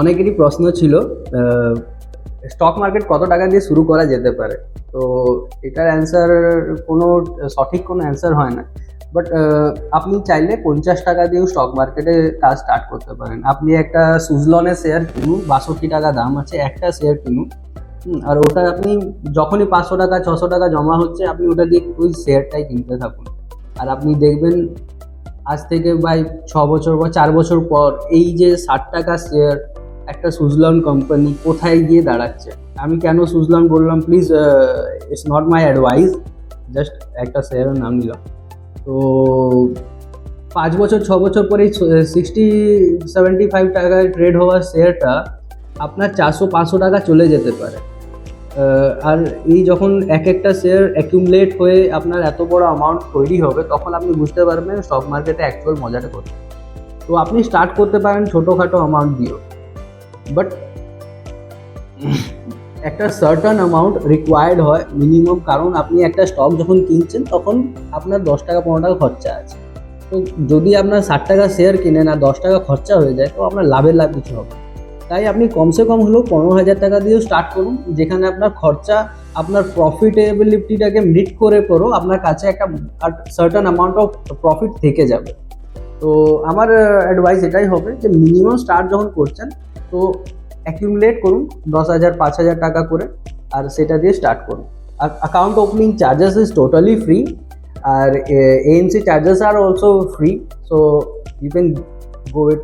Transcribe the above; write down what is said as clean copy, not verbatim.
অনেকেরই প্রশ্ন ছিল স্টক মার্কেট কত টাকা দিয়ে শুরু করা যেতে পারে। তো এটার অ্যান্সার কোনো সঠিক কোনো অ্যান্সার হয় না। বাট আপনি চাইলে 50 টাকা দিয়েও স্টক মার্কেটে কাজ স্টার্ট করতে পারেন। আপনি একটা সুজলনের শেয়ার কিনুন, 62 টাকা দাম আছে, একটা শেয়ার কিনুন। আর ওটা আপনি যখনই 500 টাকা 600 টাকা জমা হচ্ছে, আপনি ওটা দিয়ে ওই শেয়ারটাই কিনতে থাকুন। আর আপনি দেখবেন আজ থেকে ভাই 6 বছর বা 4 বছর পর এই যে 60 টাকা শেয়ার একটা সুজলন কোম্পানি কোথায় গিয়ে দাঁড়াচ্ছে। আমি কেন সুজলন বললাম, please it's not my advice, just একটা শেয়ারের নাম নিলাম। তো 5 বছর 6 বছর পরে 60-75 টাকায় ট্রেড হওয়ার শেয়ারটা আপনার 400-500 টাকা চলে যেতে পারে। আর এই যখন এক একটা শেয়ার অ্যাকিউমুলেট হয়ে আপনার এত বড় অ্যামাউন্ট তৈরি হবে, তখন আপনি বুঝতে পারবেন স্টক মার্কেটে অ্যাকচুয়াল মজাটা কোথায়। তো আপনি স্টার্ট করতে পারেন ছোটোখাটো অ্যামাউন্ট দিয়েও, বাট একটা সার্টেন অ্যামাউন্ট রিকোয়ার্ড হয় মিনিমাম। কারণ আপনি একটা স্টক যখন কিনছেন তখন আপনার 10 টাকা 15 টাকা খরচা আছে। তো যদি আপনার 60 টাকা শেয়ার কিনেন আর 10 টাকা খরচা হয়ে যায়, তো আপনার লাভের লাভ কিছু হবে না। তাই আপনি কমসে কম হলেও 15,000 টাকা দিয়েও স্টার্ট করুন, যেখানে আপনার খরচা আপনার প্রফিটেবিলিটিটাকে মিট করে আপনার কাছে একটা সার্টেন অ্যামাউন্ট অফ প্রফিট থেকে যাবে। তো আমার অ্যাডভাইস এটাই হবে যে মিনিমাম স্টার্ট যখন করছেন, তো অ্যাকিউমুলেট করুন 10,000 5,000 টাকা করে, আর সেটা দিয়ে স্টার্ট করুন। আর account opening charges is totally free, আর AMC charges are also free, so you can go it